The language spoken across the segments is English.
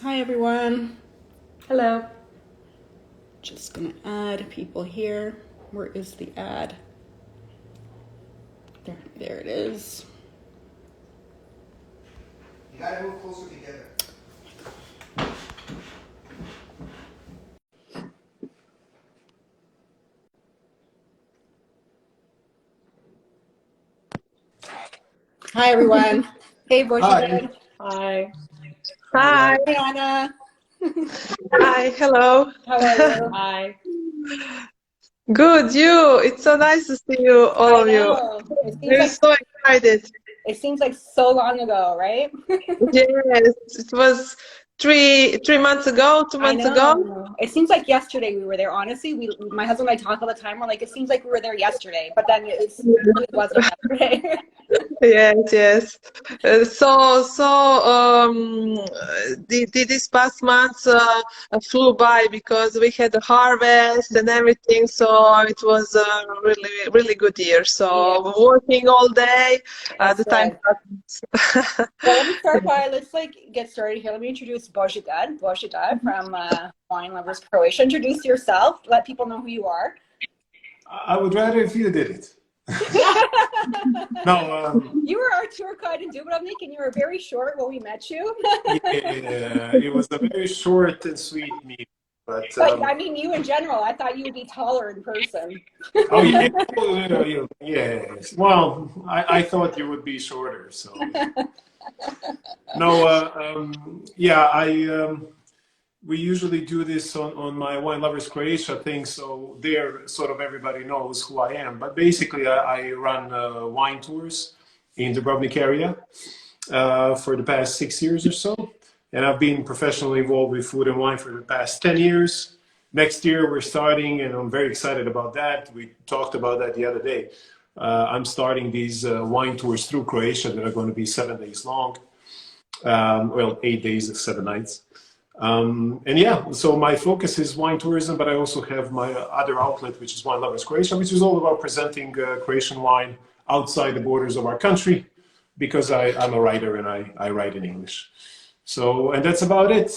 Hi everyone. Hello. Just gonna add people here. Where is the ad? There it is. You gotta move closer together. Hi everyone. Hey Hi. Boshidad. Hi. Hi, Hi Anna. hi, hello. How are you? Hi. Good, you. It's so nice to see you, all I of you. know. We're so excited. It seems like so long ago, right? Yes, it was three months ago, two I months ago. know. It seems like yesterday we were there. Honestly, my husband and I talk all the time. We're like, it seems like we were there yesterday, but then it really wasn't yesterday. Yes, yes. This past month flew by because we had a harvest and everything. So it was a really, really good year. Yeah, So working all day, that's the time good. passes. Well, let me start by, let's get started here. Let me introduce Božidad from Wine Lovers Croatia. Introduce yourself. Let people know who you are. I would rather if you did it. No, You were our tour guide in Dubrovnik, and you were very short when we met you. yeah, it was a very short and sweet meeting, but But I mean, you in general, I thought you would be taller in person. oh yeah, yes. Well, I thought you would be shorter, so no, yeah, we usually do this on my Wine Lovers Croatia thing, so there sort of everybody knows who I am. But basically, I run wine tours in the Dubrovnik area for the past 6 years or so. And I've been professionally involved with food and wine for the past 10 years. Next year, we're starting, and I'm very excited about that. We talked about that the other day. I'm starting these wine tours through Croatia that are going to be 7 days long. Well, 8 days of 7 nights. And yeah, so my focus is wine tourism, but I also have my other outlet, which is Wine Lovers Croatia, which is all about presenting Croatian wine outside the borders of our country, because I'm a writer and I write in English. So, and that's about it.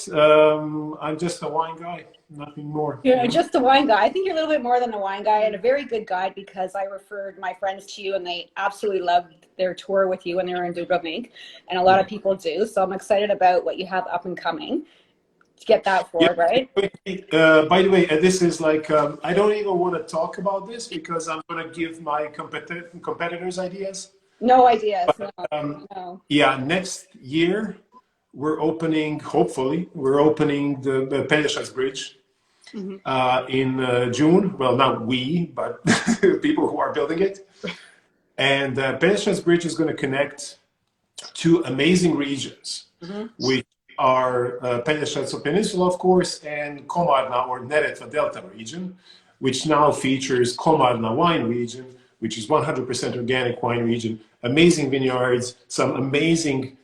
I'm just a wine guy, nothing more. You're just a wine guy. I think you're a little bit more than a wine guy, and a very good guide, because I referred my friends to you and they absolutely loved their tour with you when they were in Dubrovnik, and a lot of people do. So I'm excited about what you have up and coming to get that Yeah. forward, right? By the way, this is like, I don't even want to talk about this because I'm going to give my competitors ideas. No ideas. No, no. Yeah, next year we're opening, hopefully, we're opening the Pelješac Bridge in June. Well, not we, but people who are building it. And Pelješac Bridge is going to connect two amazing regions, which are Pelješac Peninsula, of course, and Komarna or Neretva Delta region, which now features Komarna wine region, which is 100% organic wine region, amazing vineyards, some amazing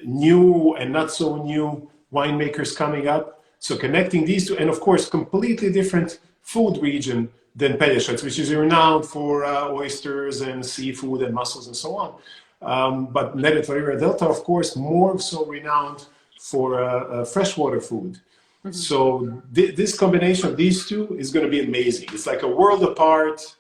new and not so new winemakers coming up. So connecting these two, and of course, completely different food region than Pelješac, which is renowned for oysters and seafood and mussels and so on. But Neretva Delta, of course, more so renowned for freshwater food. So this combination of these two is going to be amazing. It's like a world apart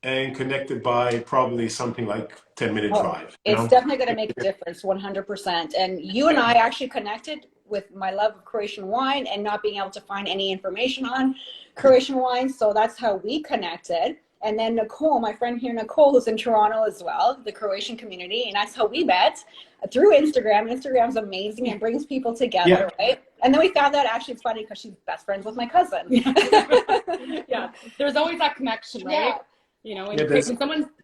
and connected by probably something like 10-minute drive. It's definitely going to make a difference, 100%. And you and I actually connected with my love of Croatian wine and not being able to find any information on Croatian wine. So that's how we connected. And then Nicole, my friend here, Nicole, who's in Toronto as well, the Croatian community. And that's how we met through Instagram. Instagram's amazing and brings people together, right? And then we found out, actually, it's funny because she's best friends with my cousin. Yeah, there's always that connection, right? Yeah. You know,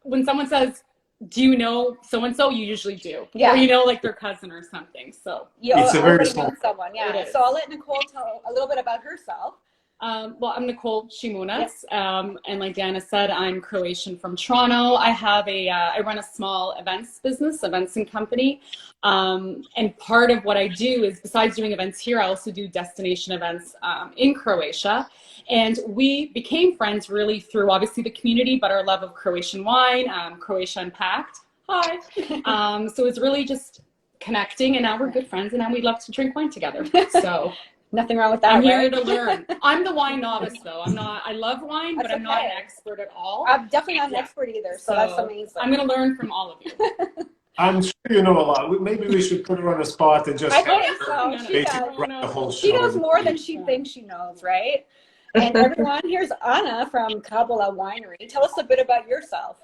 when someone says, "Do you know so and so?" You usually do, Yeah. or you know, like their cousin or something. So you It's a very already small. know someone, yeah. So I'll let Nicole tell a little bit about herself. Well, I'm Nicole Shimunas, and like Diana said, I'm Croatian from Toronto. I have I run a small events business, events and company, and part of what I do is, besides doing events here, I also do destination events in Croatia. And we became friends really through, obviously, the community, but our love of Croatian wine, Croatia Unpacked. Hi. So it's really just connecting, and now we're good friends, and now we love to drink wine together. So nothing wrong with that. I'm here right? to learn. I'm the wine novice, though. I love wine, That's but I'm not okay. an expert at all. I'm definitely not an expert either, so that's amazing. I'm going to learn from all of you. I'm sure you know a lot. Maybe we should put her on the spot and just I have think her so. She basically does. run the whole She show. knows more than she thinks she knows, right? And everyone, here's Anna from Kabola Winery. Tell us a bit about yourself.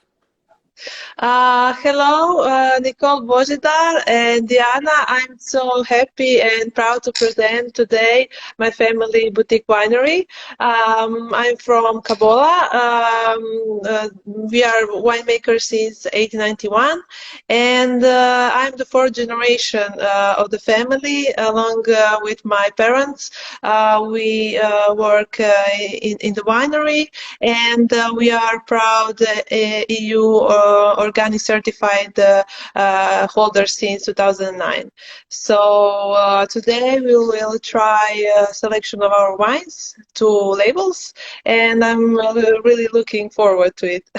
Hello, Nicole Bozidar and Diana. I'm so happy and proud to present today my family boutique winery. I'm from Kabola. We are winemakers since 1891, and I'm the fourth generation of the family, along with my parents. We work in the winery, and we are proud EU organic certified holder since 2009. So today we will try a selection of our wines, 2 labels, and I'm really looking forward to it.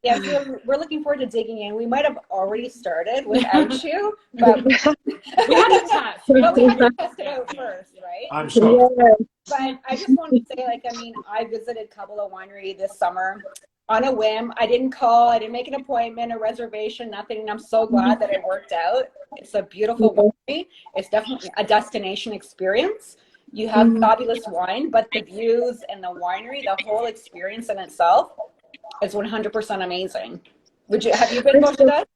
Yeah, so we're looking forward to digging in. We might have already started without you, but we had to test. But we had to test it out first, right? I'm sure. But I just wanted to say, like, I mean, I visited Kabola Winery this summer on a whim. I didn't call, I didn't make an appointment, a reservation, nothing. And I'm so glad that it worked out. It's a beautiful winery. It's definitely a destination experience. You have fabulous wine, but the views and the winery, the whole experience in itself is 100% amazing. Have you been to?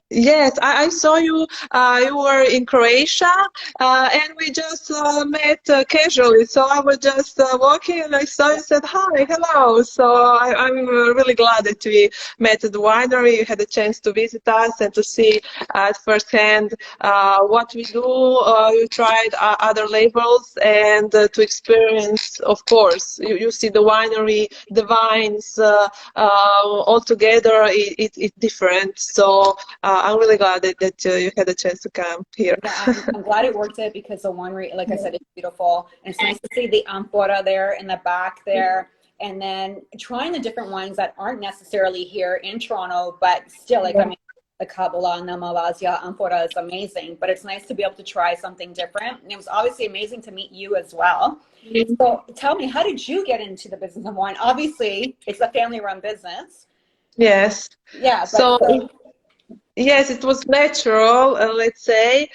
Yes, I saw you. You were in Croatia, and we just met casually. So I was just walking, and I saw you. Said hi, hello. So I'm really glad that we met at the winery. You had a chance to visit us and to see at firsthand what we do. You tried other labels and to experience, of course. You see the winery, the wines all together. It's different. So. I'm really glad that you had a chance to come here. Yeah, I'm glad it worked out because the winery, like I said, it's beautiful. And it's nice to see the amphora there in the back there. And then trying the different wines that aren't necessarily here in Toronto, but still, like, I mean, the Kabola and the Mavasia amphora is amazing. But it's nice to be able to try something different. And it was obviously amazing to meet you as well. So tell me, how did you get into the business of wine? Obviously, it's a family-run business. Yes. Yeah. So yes, it was natural, let's say,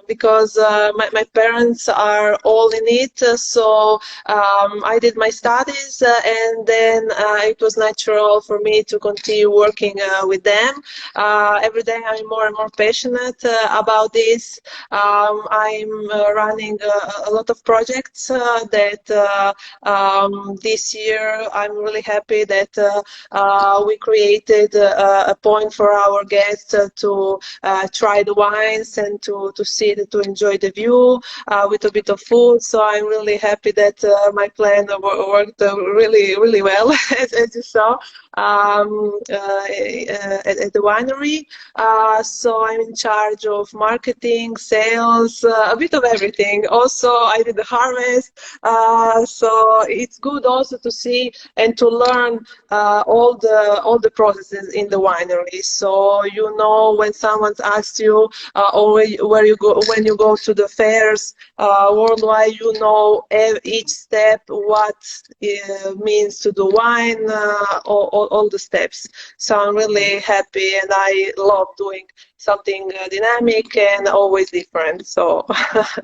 because my parents are all in it. So I did my studies, and then it was natural for me to continue working with them. Every day I'm more and more passionate about this. I'm running a lot of projects that this year I'm really happy that we created a point for our guests to try the wines and to sit, to enjoy the view with a bit of food. So I'm really happy that my plan worked really well, as you saw at the winery. So I'm in charge of marketing, sales, a bit of everything. Also, I did the harvest. So it's good also to see and to learn all the processes in the winery. So you know when someone asks you or where you go when you go to the fairs worldwide, you know each step what it means to do wine, all the steps. So I'm really happy, and I love doing something dynamic and always different. So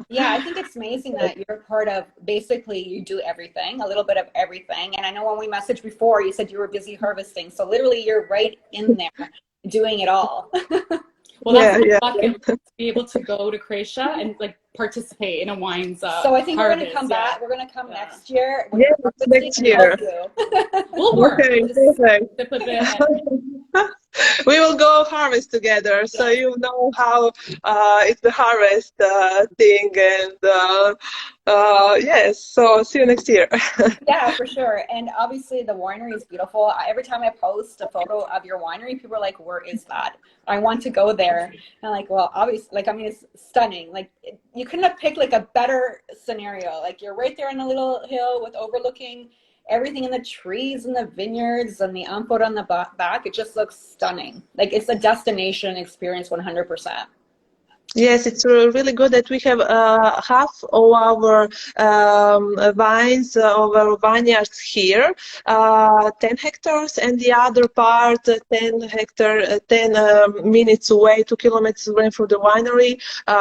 yeah, I think it's amazing that you're part of, basically you do everything, a little bit of everything. And I know when we messaged before, you said you were busy harvesting. So literally you're right in there doing it all. Well, that's my bucket, to be able to go to Croatia and like participate in a wines so I think harvest. We're going to come back. We're going to come next year. Yes, next year. We'll work. Okay, we will go harvest together, so you know how it's the harvest thing, and yes, so see you next year. Yeah, for sure. And obviously the winery is beautiful. Every time I post a photo of your winery, people are like, where is that? I want to go there. And I'm like, well, obviously, like, I mean, it's stunning. Like, you couldn't have picked like a better scenario. Like, you're right there on a little hill with overlooking everything in the trees and the vineyards and the amphora on the back, it just looks stunning. Like it's a destination experience 100%. Yes, it's really good that we have half of our vines, of our vineyards here, 10 hectares, and the other part, 10 minutes away, 2 kilometers away from the winery.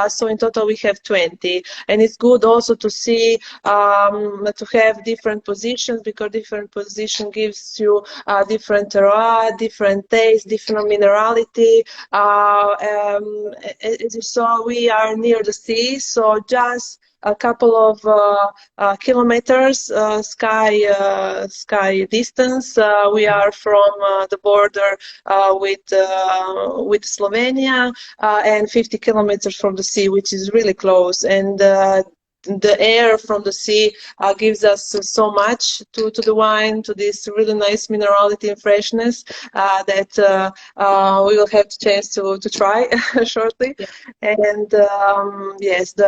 So in total we have 20. And it's good also to see, to have different positions, because different position gives you different terroir, different taste, different minerality. As you saw, we are near the sea, so just a couple of kilometers sky distance. We are from the border with Slovenia, and 50 kilometers from the sea, which is really close. And the air from the sea gives us so much to the wine, to this really nice minerality and freshness that we will have the chance to try shortly. Yeah. And yes, the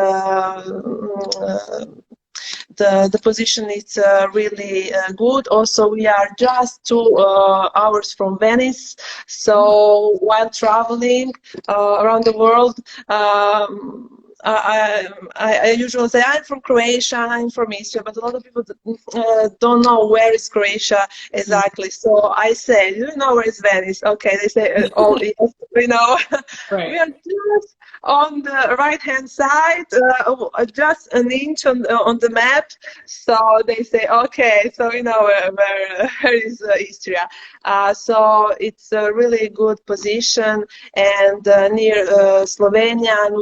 position is really good. Also, we are just 2 hours from Venice, so while traveling around the world, I usually say I'm from Croatia, I'm from Istria, but a lot of people don't know where is Croatia exactly. So I say, do you know where is Venice? Okay, they say, oh yes, we know. Right. We are just on the right-hand side, just an inch on the map. So they say, okay, so we know where is Istria. So it's a really good position, and near Slovenia, and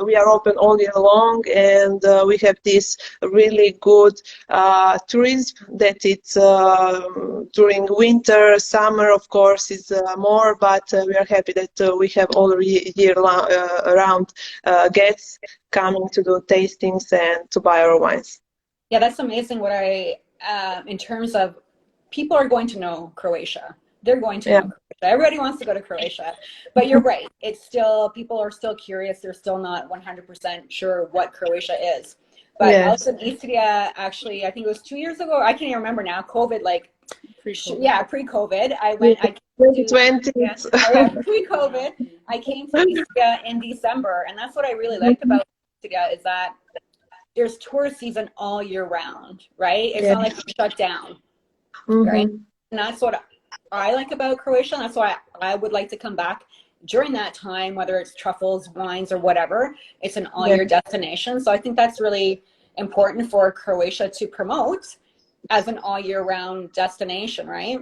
we are open all year long, and we have this really good tourism that it's during winter, summer, of course, is more, but we are happy that we have all year around guests coming to do tastings and to buy our wines. Yeah, that's amazing. What in terms of people are going to know Croatia. They're going to know Croatia. Everybody wants to go to Croatia. But you're right. It's still, people are still curious. They're still not 100% sure what Croatia is. But also in Istria, actually, I think it was 2 years ago. I can't even remember now. COVID, like, pre-COVID. I went, 2020. Pre-COVID. I came to Istria in December. And that's what I really liked about Istria, is that there's tourist season all year round, right? It's not like it's shut down, right? And that's what I like about Croatia. And that's why I would like to come back during that time, whether it's truffles, wines, or whatever. It's an all-year destination. So I think that's really important for Croatia to promote as an all-year-round destination, right?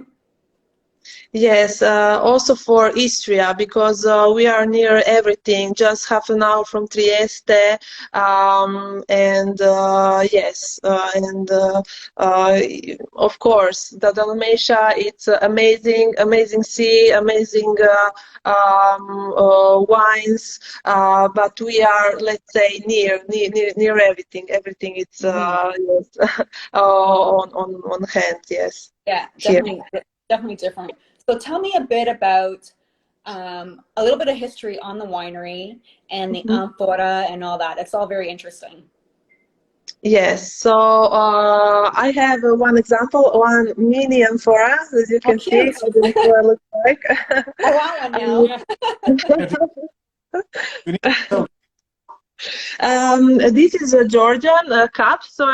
Yes, also for Istria, because we are near everything, just half an hour from Trieste, and yes, and of course, the Dalmatia, it's amazing sea, amazing wines, but we are, let's say, near everything. Everything it's yes, on hand, yes. Yeah, definitely different. So tell me a bit about a little bit of history on the winery and the amphora and all that. It's all very interesting. Yes, so I have one example, one mini amphora, as you can see how the amphora looks like. I want one now. This is a Georgian cup, so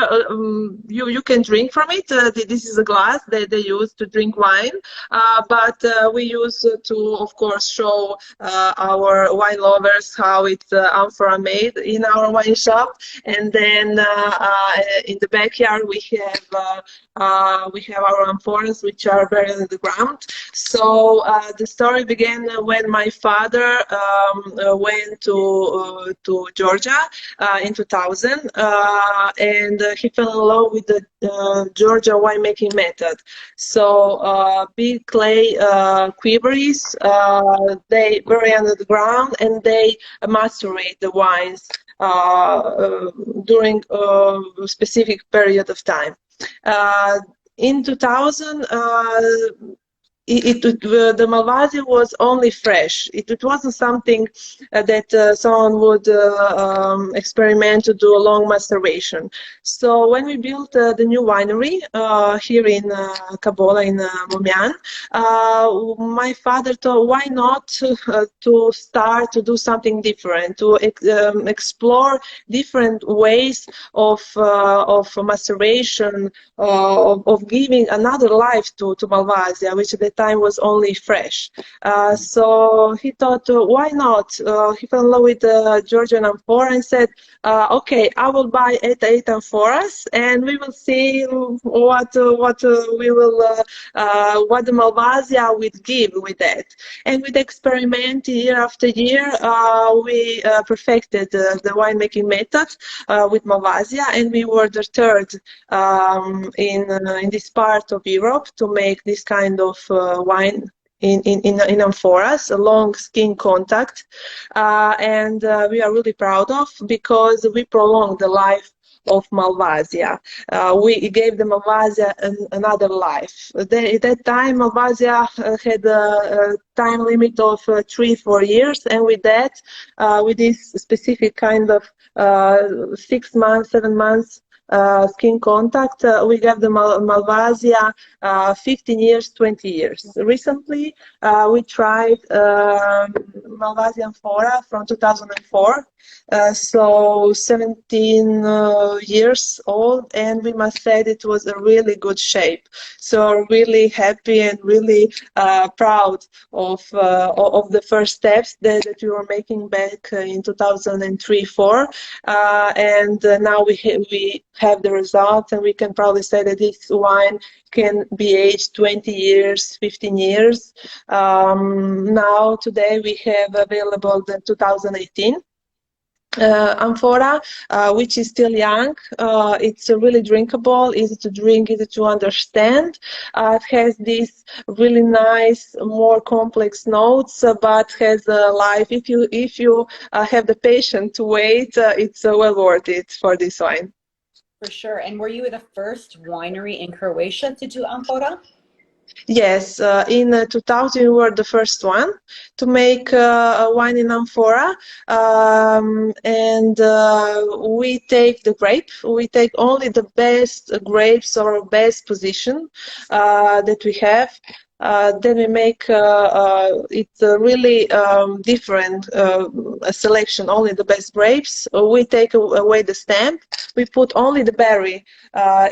you can drink from it. This is a glass that they use to drink wine, but we use to, of course, show our wine lovers how it's amphora made in our wine shop. And then in the backyard we have our amphoras, which are buried in the ground. So the story began when my father went to Georgia in 2000, and he fell in love with the Georgia winemaking method. So big clay quiveries, they bury under the ground, and they macerate the wines during a specific period of time. In 2000, the Malvasia was only fresh. It wasn't something that someone would experiment to do a long maceration. So when we built the new winery here in Kabola in Momiano, my father thought, why not to start to do something different, to explore different ways of maceration, of giving another life to Malvasia, which at the time was only fresh. So he thought, why not? He fell in love with Georgian amphora and said, okay, I will buy 8 amphoras and we will see what the Malvasia would give with that. And with experiment year after year, we perfected the winemaking method with Malvasia, and we were the third in this part of Europe to make this kind of wine in amphoras, a long skin contact, and we are really proud of, because we prolonged the life of Malvasia. We gave the Malvasia another life. At that time, Malvasia had a time limit of 3-4 years, and with that, with this specific kind of 6 months, 7 months skin contact, we gave the Malvasia 15 years, 20 years. Recently, we tried Malvasia amphora from 2004, so 17 years old, and we must say it was a really good shape. So really happy and really proud of the first steps that we were making back in 2003-4, and now we have the results, and we can probably say that this wine can be aged 20 years, 15 years. Now, today, we have available the 2018 amphora, which is still young. It's really drinkable, easy to drink, easy to understand. It has these really nice, more complex notes, but has a life. If you have the patience to wait, it's well worth it for this wine. For sure. And were you the first winery in Croatia to do amphora? Yes, in 2000 we were the first one to make a wine in amphora, and we take the grape. We take only the best grapes or best position that we have. Then we make it's a really different selection, only the best grapes. We take away the stamp. We put only the berry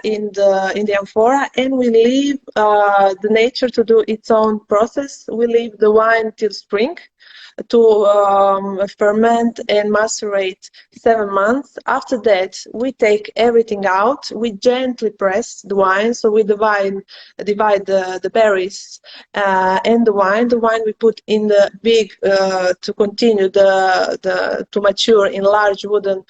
in the amphora, and we leave the nature to do its own process. We leave the wine till spring to ferment and macerate 7 months. After that, we take everything out. We gently press the wine, so we divide the berries and the wine. The wine we put in the big to continue to mature in large wooden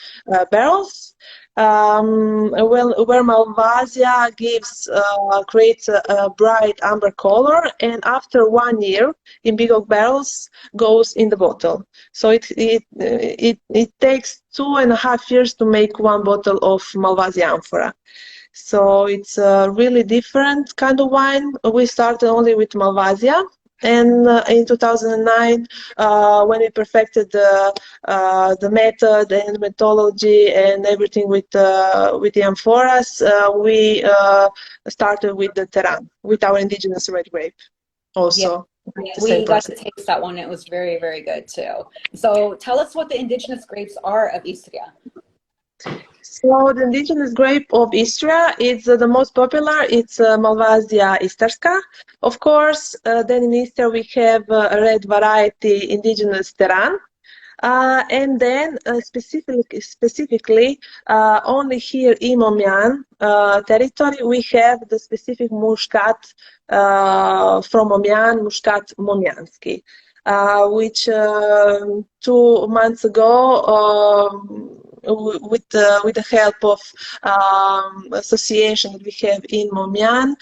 barrels. Where Malvasia creates a bright amber color, and after 1 year in big oak barrels goes in the bottle. So it takes 2.5 years to make 1 bottle of Malvasia amphora. So it's a really different kind of wine. We started only with Malvasia. And in 2009, when we perfected the method and methodology and everything with the amphoras, we started with the Teran, with our indigenous red grape. Also, yeah. We got to taste that one. It was very, very good too. So tell us what the indigenous grapes are of Istria. So the indigenous grape of Istria is the most popular. It's Malvazija Istarska, of course. Then in Istria we have a red variety, indigenous Teran. And then specifically only here in Momiano territory we have the specific Muscat from Momiano, Muscat Momianski, which 2 months ago with the help of association that we have in Momiano,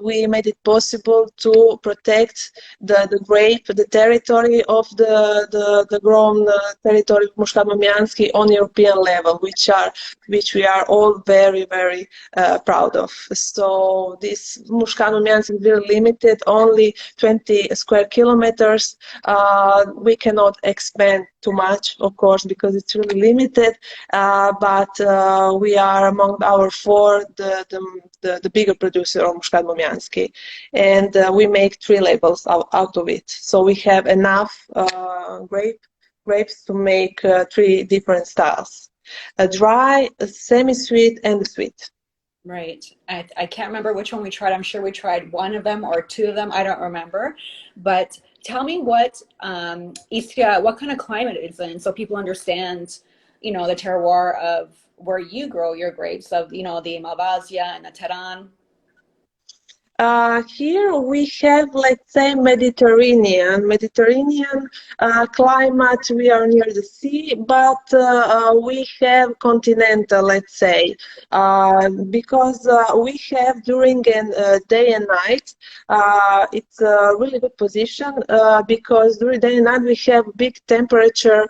we made it possible to protect the grape, the territory of the grown territory of Moscato Momianski on European level, which we are all very, very proud of. So this Moscato Momianski is very limited, only 20 square kilometers. We cannot expand too much, of course, because it's really limited, but we are among our four the bigger producer of Moscato Momianski, and we make 3 labels out of it. So we have enough grapes to make 3 different styles: a dry, a semi-sweet, and a sweet. Right. I can't remember which one we tried. I'm sure we tried one of them or 2 of them. I don't remember. But tell me what Istria, what kind of climate it's in, so people understand, you know, the terroir of where you grow your grapes, of, you know, the Malvazia and the Teran. Here we have, let's say, Mediterranean climate. We are near the sea, but we have continental, let's say, because we have during day and night. It's a really good position because during day and night we have big temperature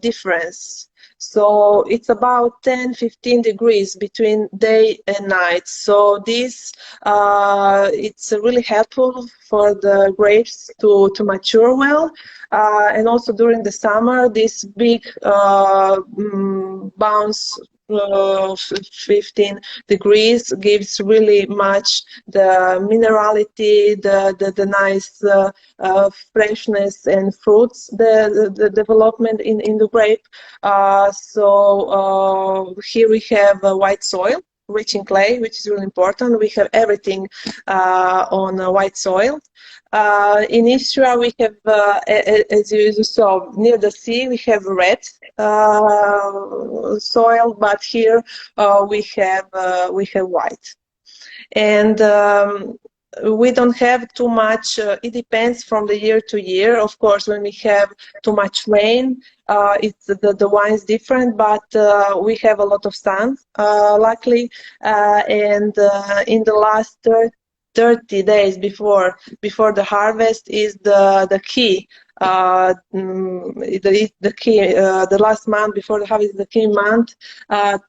difference. So it's about 10-15 degrees between day and night. So this it's really helpful for the grapes to mature well. And also during the summer, this big bounce 15 degrees gives really much the minerality, the nice freshness and fruits, the development in the grape. So here we have white soil, rich in clay, which is really important. We have everything on white soil. In Istria, we have, as you saw, near the sea, we have red soil, but here we have white. And we don't have too much. It depends from the year to year. Of course, when we have too much rain, it's the wine is different. But we have a lot of sun, luckily, and in the last 30 days before the harvest is the key. The key, the last month before the harvest is the key month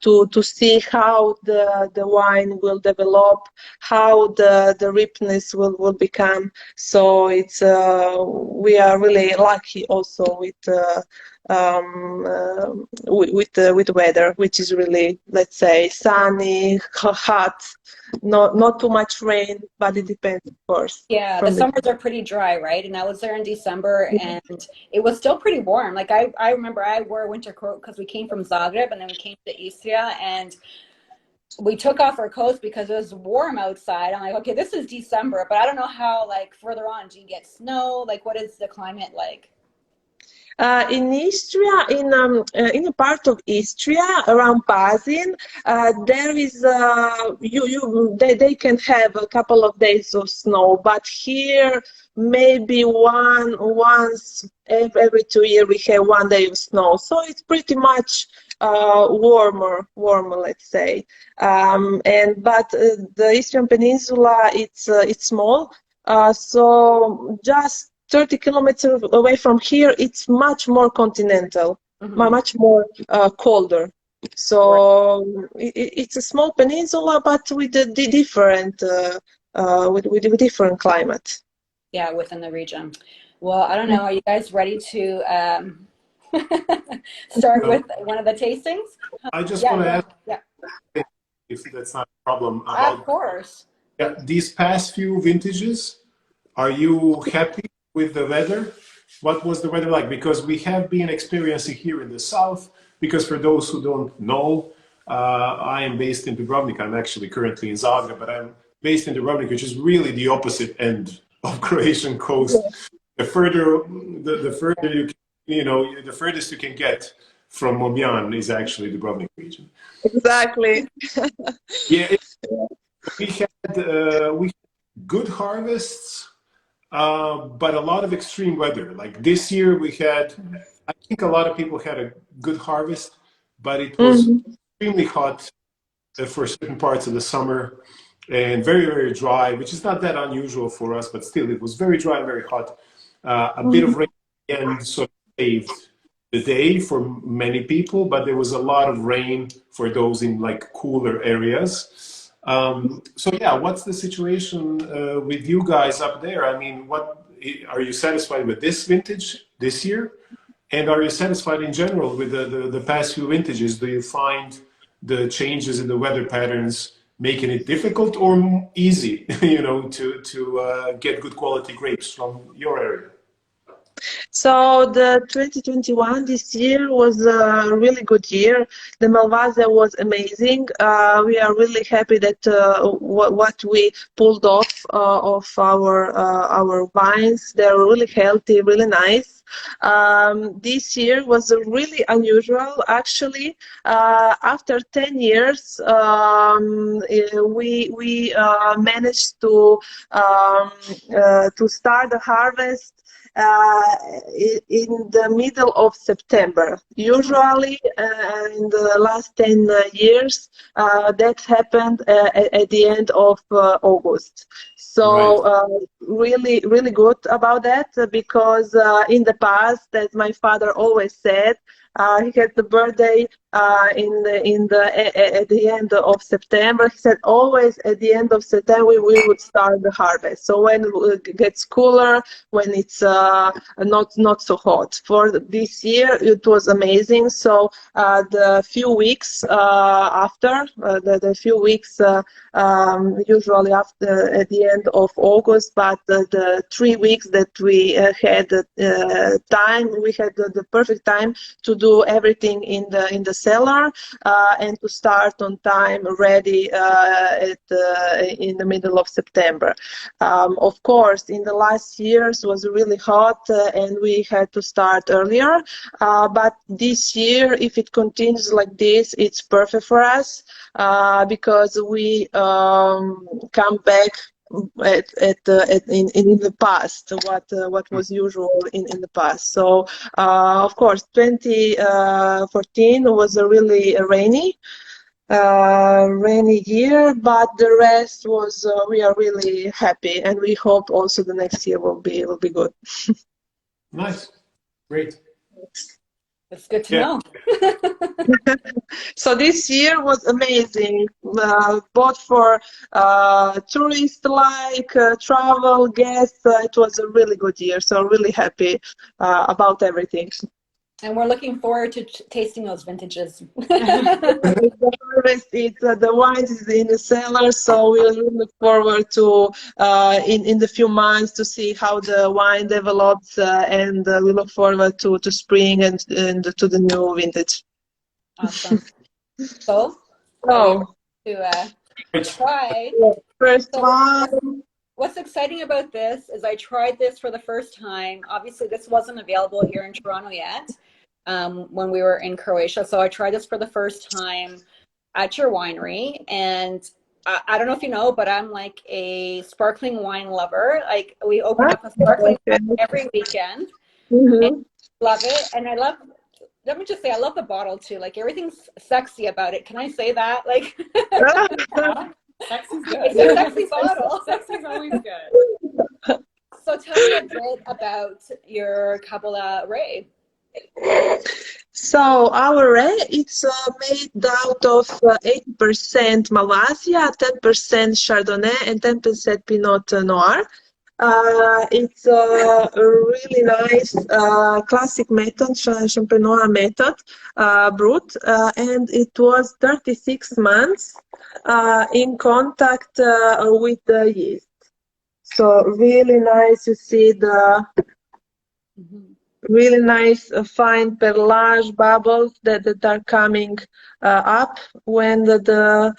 to see how the wine will develop, how the ripeness will become. So it's we are really lucky also with the weather, which is really, let's say, sunny, hot. Not too much rain, but it depends, of course. Yeah, the summers are pretty dry, right? And I was there in December, and it was still pretty warm. Like I remember I wore a winter coat because we came from Zagreb, and then we came to Istria, and we took off our coats because it was warm outside. I'm like, okay, this is December, but I don't know how, like, further on, do you get snow? Like, what is the climate like? In Istria, in a part of Istria around Pazin, there is they can have a couple of days of snow, but here maybe once every 2 years we have 1 day of snow. So it's pretty much warmer, let's say. But the Eastern Peninsula, it's small, so just 30 kilometers away from here, it's much more continental, much more colder. So it's a small peninsula, but with a different, with different climate. Yeah, within the region. Well, I don't know. Are you guys ready to start with one of the tastings? I just want to ask, if that's not a problem. Of course. Yeah, these past few vintages, are you happy with the weather? What was the weather like? Because we have been experiencing here in the south, because for those who don't know, I am based in Dubrovnik. I'm actually currently in Zagreb, but I'm based in Dubrovnik, which is really the opposite end of Croatian coast. The further you can, the furthest you can get from Momiano is actually the Dubrovnik region. Exactly. Yeah, we had good harvests. but a lot of extreme weather. Like this year, we had, I think a lot of people had a good harvest, but it was Mhm. extremely hot for certain parts of the summer and very, very dry, which is not that unusual for us, but still, it was very dry and very hot. A bit of Mhm. rain and sort of saved the day for many people, but there was a lot of rain for those in like cooler areas. So yeah, what's the situation with you guys up there? I mean, what are you satisfied with this vintage this year? And are you satisfied in general with the past few vintages? Do you find the changes in the weather patterns making it difficult or easy, to get good quality grapes from your area? So the 2021 this year was a really good year. The Malvazia was amazing. We are really happy that what we pulled off of our vines. They're really healthy, really nice. This year was really unusual. Actually, after 10 years, we managed to start the harvest in the middle of September. Usually, in the last 10 years, that happened at the end of August. Right. So, really, really good about that because in the past, as my father always said, he had the birthday at the end of September. He said always at the end of September we would start the harvest. So when it gets cooler, when it's not so hot. For this year, it was amazing. So the few weeks after the few weeks usually after at the end of August, but the 3 weeks that we had time, we had the perfect time to do everything in the cellar and to start on time, ready in the middle of September. Of course, in the last years was really hot and we had to start earlier. But this year, if it continues like this, it's perfect for us because we come back in the past what was usual in the past. So of course 2014 was a really rainy year, but the rest was we are really happy and we hope also the next year will be good. Nice. Great. That's good to Yeah. know. So this year was amazing, both for tourists like travel guests. It was a really good year, so really happy about everything. And we're looking forward to tasting those vintages. The harvest, the wines is in the cellar, so we really look forward to in the few months to see how the wine develops, and we look forward to spring and to the new vintage. Awesome. So, So, to try. first So one. what's exciting about this is I tried this for the first time. Obviously, this wasn't available here in Toronto yet when we were in Croatia. So I tried this for the first time at your winery. And I don't know if you know, but I'm like a sparkling wine lover. Like we open up a sparkling wine every weekend. And love it. And let me just say, I love the bottle too. Like everything's sexy about it. Can I say that? Like, Sexy's good. it's a sexy bottle. Sexy's always good. So tell me a bit about your Kabola array. So our array it's made out of 80% Mavasia, 10% Chardonnay, and 10% Pinot Noir. It's a really nice classic method, Champenois method, brut, and it was 36 months in contact with the yeast. So really nice to see the really nice fine perlage bubbles that are coming up when the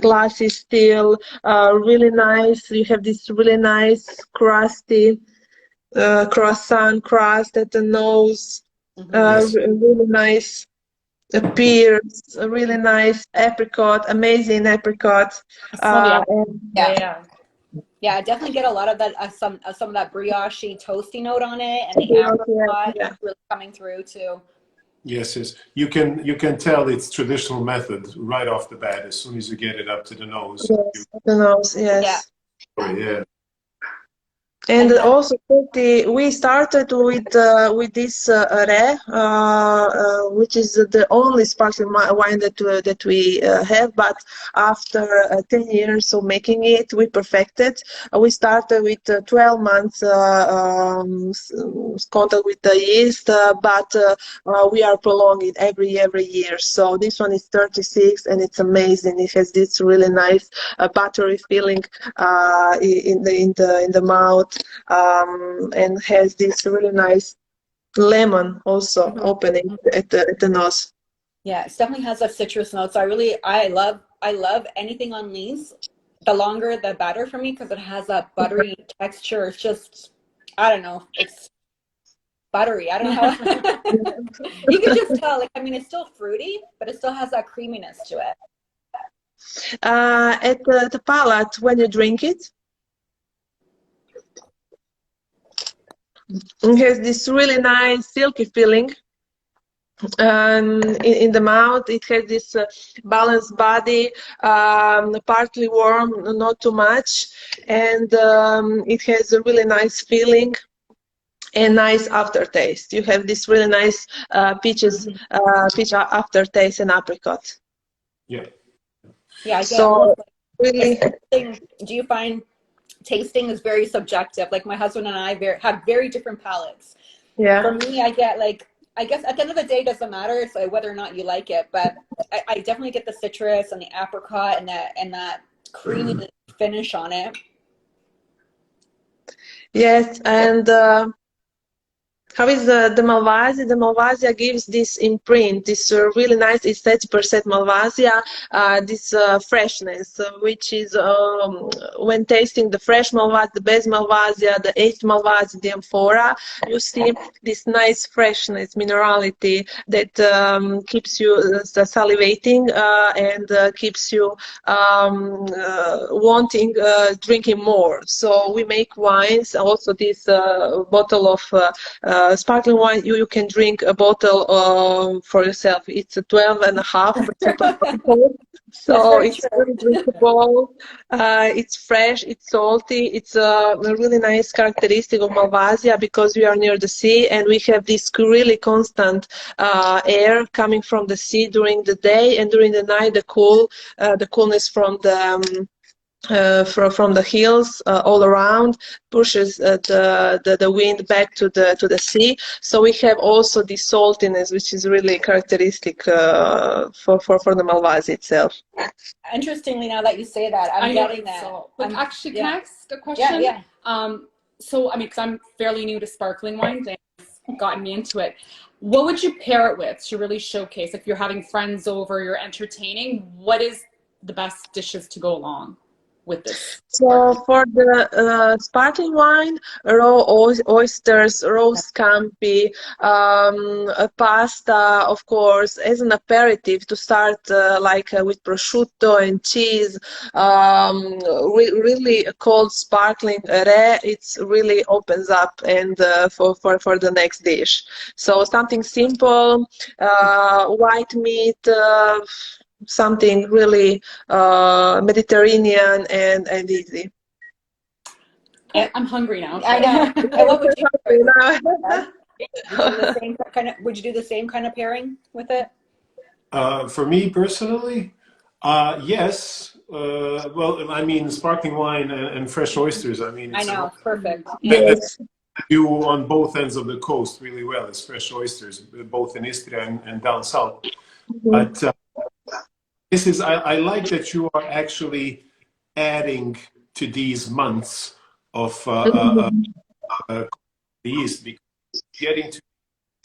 glass is still really nice. You have this really nice crusty croissant crust at the nose, Yes. really nice pears, a really nice apricot, amazing apricot. I saw the Yeah. yeah. Yeah, I definitely get a lot of that, some of that brioche toasty note on it, and the apricot Yeah. really coming through too. Yes, yes. You can tell it's traditional method right off the bat as soon as you get it up to the nose. Yes, the nose, Yeah. yes. Yeah. And And also, we started with this Re, which is the only sparkling wine that we have. But after 10 years of making it, we perfected. We started with 12 months contact with the yeast, but we are prolonging every year. So this one is 36, and it's amazing. It has this really nice buttery feeling in the mouth. And has this really nice lemon also opening at the nose. yeah, it definitely has a citrus note. So I love anything on lees. The longer, the better for me because it has a buttery texture. It's just, I don't know, it's buttery. I don't know how. You can just tell. Like, I mean, it's still fruity, but it still has that creaminess to it. At the palate, when you drink it, it has this really nice silky feeling. In the mouth, it has this balanced body, partly warm, not too much, and it has a really nice feeling and nice aftertaste. You have this really nice peach aftertaste and apricot. Yeah. Yeah, I get So really, do you find tasting is very subjective? Like my husband and I have very different palates. yeah. For me, I guess at the end of the day, it doesn't matter. It's like whether or not you like it, but I definitely get the citrus and the apricot and that creamy finish on it. Yes, and how is the Malvazia? The Malvazia gives this imprint, this really nice, it's 30% Malvazia, this freshness, which is when tasting the fresh Malvazia, the base Malvazia, the aged Malvazia, the amphora, you see this nice freshness, minerality that keeps you salivating and keeps you wanting drinking more. So we make wines, also this bottle of sparkling wine, you can drink a bottle for yourself. It's a 12.5% alcohol, so it's very drinkable. It's fresh, it's salty. It's a really nice characteristic of Malvasia because we are near the sea and we have this really constant air coming from the sea during the day, and during the night the coolness from the from the hills all around pushes the wind back to the sea. So we have also the saltiness, which is really characteristic for the Malvasia itself. Interestingly, now that you say that, I'm getting that. But actually, can I ask a question? Yeah. So, I mean, because I'm fairly new to sparkling wines and it's gotten me into it. What would you pair it with to really showcase? If you're having friends over, you're entertaining, what is the best dishes to go along with this? So for the sparkling wine, raw oysters, raw scampi, pasta, of course, as an aperitif to start with prosciutto and cheese. Really cold sparkling Re, it's really opens up and for the next dish. So something simple, white meat. Something really Mediterranean and easy. Okay, I'm hungry now. I know. And what would you would you do the same kind of pairing with it? For me personally, yes. Well, I mean, sparkling wine and fresh oysters. I mean, I know, perfect. Yes. Do on both ends of the coast really well. It's fresh oysters, both in Istria and down south. But this is, I like that you are actually adding to these months of the yeast, because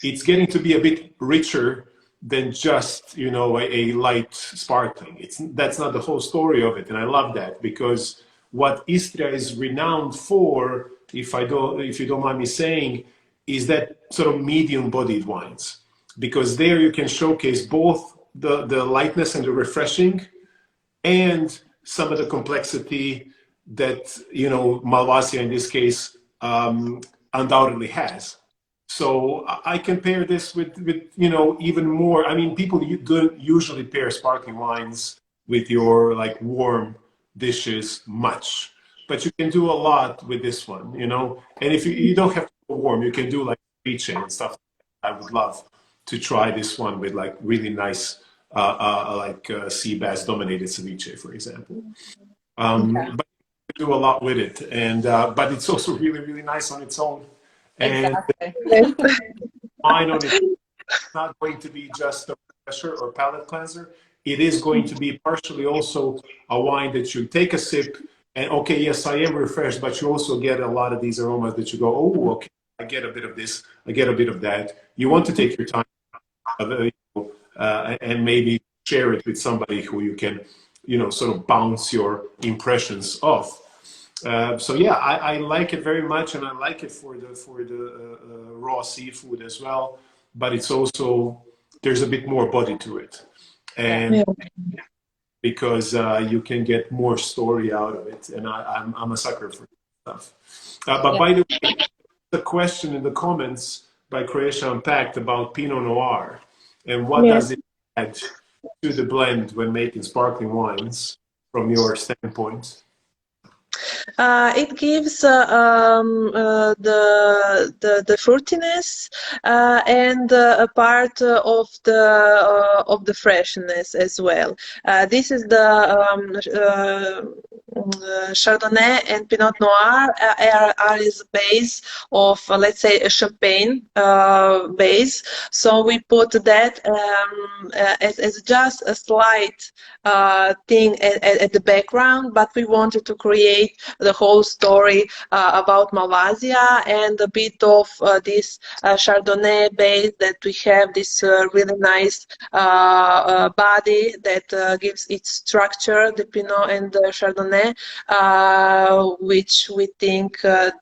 it's getting to be a bit richer than just, you know, a light sparkling. That's not the whole story of it, and I love that, because what Istria is renowned for, if you don't mind me saying, is that sort of medium-bodied wines, because there you can showcase both the lightness and the refreshing, and some of the complexity, that, you know, Malvazija in this case undoubtedly has. So I compare this with, you know, even more. I mean, people don't usually pair sparkling wines with your like warm dishes much, but you can do a lot with this one, you know. And if you don't have to go warm, you can do like ceviche and stuff. I would love to try this one with like really nice, sea bass dominated ceviche, for example. Okay. But you can do a lot with it, and but it's also really, really nice on its own. And Exactly. wine on it is not going to be just a refresher or palate cleanser. It is going to be partially also a wine that you take a sip and, okay, yes, I am refreshed, but you also get a lot of these aromas that you go, oh, okay, I get a bit of this, I get a bit of that. You want to take your time and maybe share it with somebody who you can, you know, sort of bounce your impressions off. So yeah, I like it very much, and I like it for the raw seafood as well. But it's also, there's a bit more body to it, and because you can get more story out of it, and I'm a sucker for stuff. But by the way, the question in the comments by Croatia Unpacked about Pinot Noir and what does it add to the blend when making sparkling wines from your standpoint? It gives the fruitiness and a part of the freshness as well. This is the Chardonnay and Pinot Noir are is base of let's say a champagne base. So we put that as just a slight thing at the background, but we wanted to create the whole story about Malvazija and a bit of this Chardonnay base that we have this really nice body that gives its structure, the Pinot and the Chardonnay, which we think that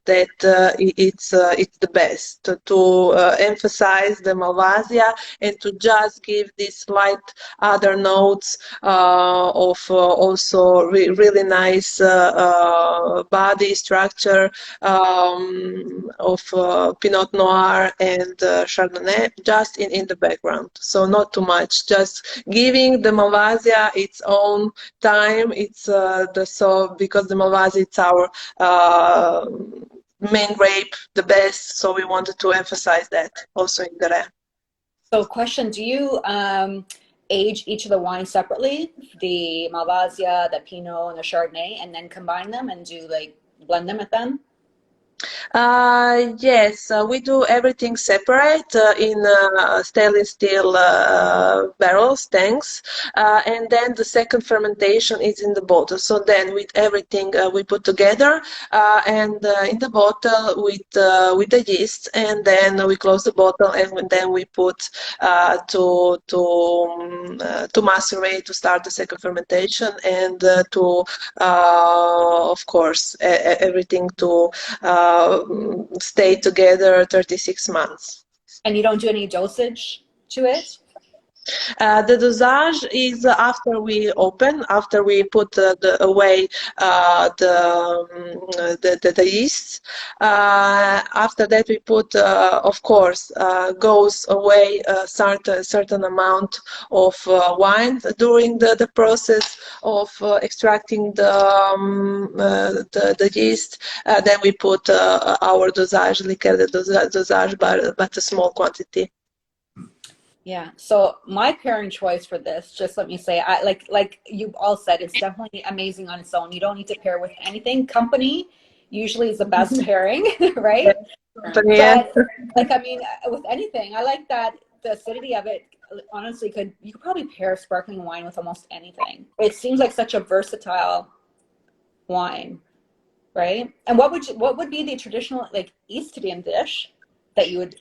it's the best to emphasize the Malvazija and to just give these slight other notes of also really nice body structure of Pinot Noir and Chardonnay just in the background. So not too much, just giving the Malvazija its own time. It's because the Malvazija is our main grape, the best. So we wanted to emphasize that also in the red. So question, do you age each of the wines separately, the Malvazija, the Pinot, and the Chardonnay, and then combine them and do like blend them with them? Yes, we do everything separate in stainless steel barrels, tanks, and then the second fermentation is in the bottle. So then with everything we put together and in the bottle with the yeast, and then we close the bottle, and then we put to macerate, to start the second fermentation, and to of course everything to stay together 36 months. And you don't do any dosage to it? The dosage is after we open, after we put away the yeast. After that, we put, of course, goes away a certain amount of wine during the process of extracting the yeast. Then we put our dosage, liquor dosage, but a small quantity. Yeah. So my pairing choice for this, just let me say, I like you all said, it's definitely amazing on its own. You don't need to pair with anything. Company usually is the best pairing, right? Yeah. But like, I mean, with anything, I like that the acidity of it. Honestly, you could probably pair sparkling wine with almost anything. It seems like such a versatile wine, right? And what would be the traditional like Istrian dish that you would,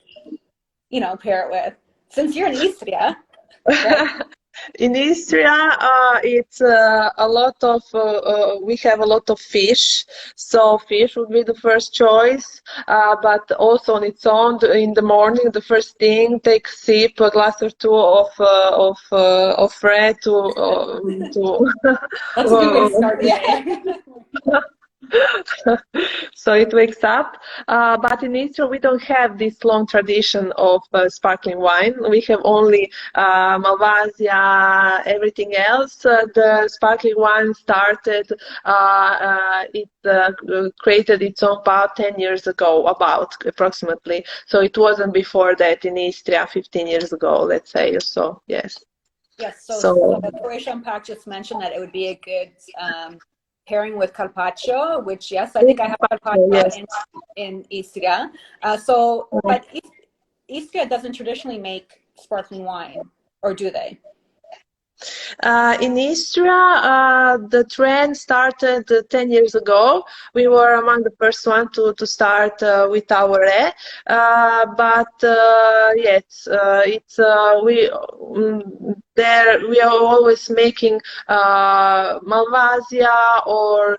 you know, pair it with? Since you're in Istria, right? In Istria, it's a lot of. We have a lot of fish, so fish would be the first choice. But also on its own, in the morning, the first thing, take a sip, a glass or two of red to. That's a good way to start the day. So it wakes up. But in Israel, we don't have this long tradition of sparkling wine. We have only Malvazia, everything else. The sparkling wine started, it created its own about 10 years ago, about approximately. So it wasn't before that in Istria 15 years ago, let's say. So, yes. Yes, so So, Croatian Pack just mentioned that it would be a good pairing with carpaccio, which, yes, I think I have carpaccio yes. in Istria. But Istria doesn't traditionally make sparkling wine, or do they? In Istria, the trend started 10 years ago. We were among the first one to start with our but yes, it's there we are always making Malvazia or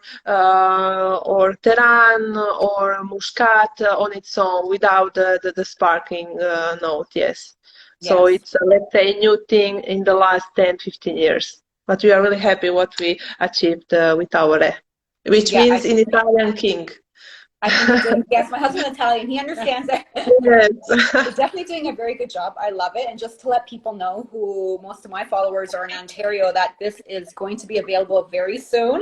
Teran or Moscato on its own without the sparkling note. Yes. So Yes. it's, let's say, a new thing in the last 10, 15 years. But we are really happy what we achieved with our which Yeah, means in Italian king. I think you're doing, yes, my husband's Italian. He understands it. Yes. He's definitely doing a very good job. I love it. And just to let people know who most of my followers are in Ontario, that this is going to be available very soon,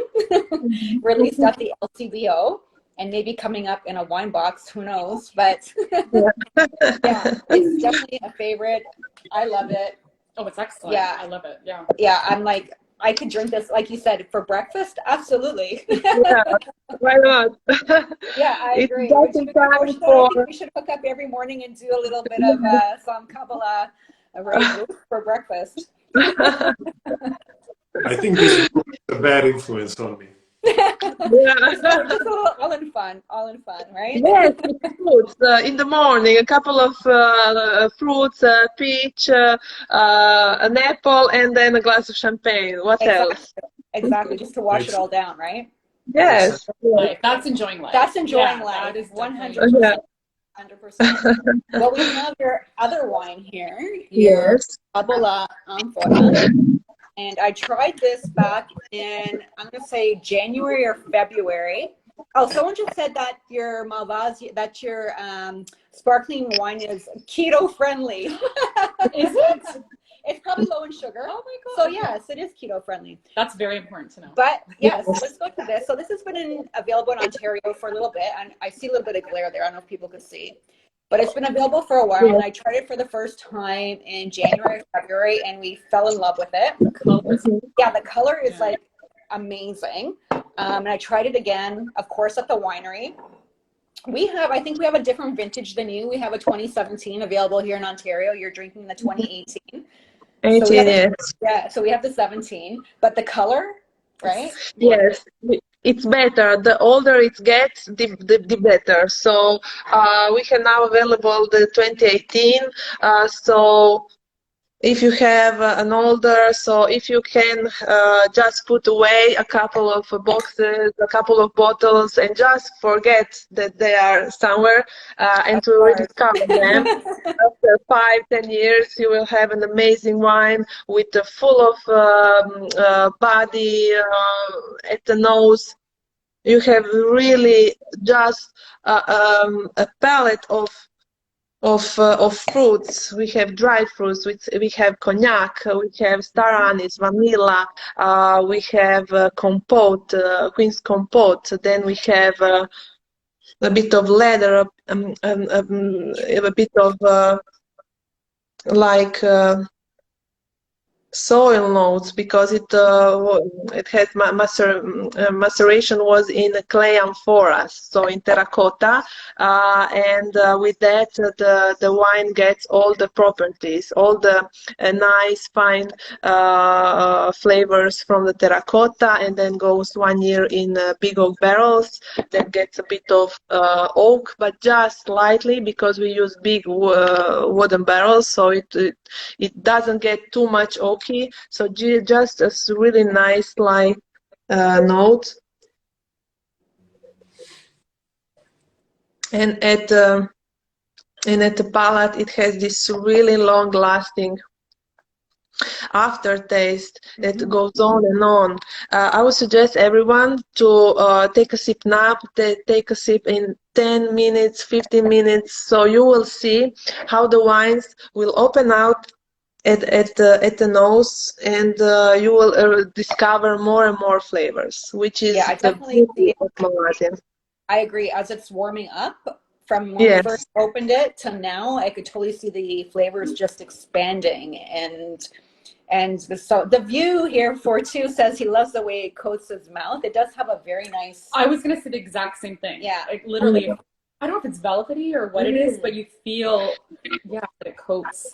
released at the LCBO, and maybe coming up in a wine box, who knows? But yeah, it's definitely a favorite. I love it. Oh, it's excellent. Yeah. I love it. Yeah. Yeah, I'm like, I could drink this, like you said, for breakfast. Absolutely. Yeah, why not? Yeah, I It's agree. just in time I for think we should hook up every morning and do a little bit of some Kabbalah for breakfast. I think this book is a bad influence on me. yeah. Just a little, all in fun, right? Yes, with fruits in the morning. A couple of fruits, peach, an apple, and then a glass of champagne. What else? Exactly, just to wash it all down, right? Yes. Life. That's enjoying life. That's enjoying Yeah, life. that is 100%. Yeah. 100%. Well, we have your other wine here, your Yes. Kabola amphora. And I tried this back in, I'm going to say January or February. Oh, someone just said that your Malvazia, that your sparkling wine is keto friendly. Is it? It's probably low in sugar. Oh my God. So yes, it is keto friendly. That's very important to know. But yes, let's go to this. So this has been available in Ontario for a little bit, and I see a little bit of glare there. I don't know if people could see. But it's been available for a while, and I tried it for the first time in January, February, and we fell in love with it. Yeah, the color is like amazing. And I tried it again, of course, at the winery. I think we have a different vintage than you. We have a 2017 available here in Ontario. You're drinking the 2018. 18, yes. So we have the 17, but the color, right? Yes, it's better. The older it gets, the better. So we have now available the 2018. So if you have an older, so if you can just put away a couple of boxes, a couple of bottles, and just forget that they are somewhere, and to rediscover them. After 5-10 years, you will have an amazing wine with full of body at the nose. You have really just a palette of fruits. We have dried fruits, we have cognac, we have star anise, vanilla, we have compote, queen's compote. Then we have a bit of leather, a bit of like soil notes, because it had maceration was in clay amphoras, so in terracotta, and with that the wine gets all the properties, all the nice fine flavors from the terracotta, and then goes 1 year in big oak barrels that gets a bit of oak, but just slightly, because we use big wooden barrels, so it doesn't get too much oaky, so just a really nice light note. And at the palate, it has this really long-lasting aftertaste that goes on and on. I would suggest everyone to take a sip now, take a sip in 10 minutes, 15 minutes, so you will see how the wines will open out at the nose, and you will discover more and more flavors, which is Yeah, I the definitely see beauty it. of Malvazia. I agree. As it's warming up from when we Yes. first opened it to now, I could totally see the flavors just expanding. And the view here for two says he loves the way it coats his mouth. It does have a very nice. I was gonna say the exact same thing. Yeah. Like literally, I don't know if it's velvety or what it is, but you feel, yeah, that it coats.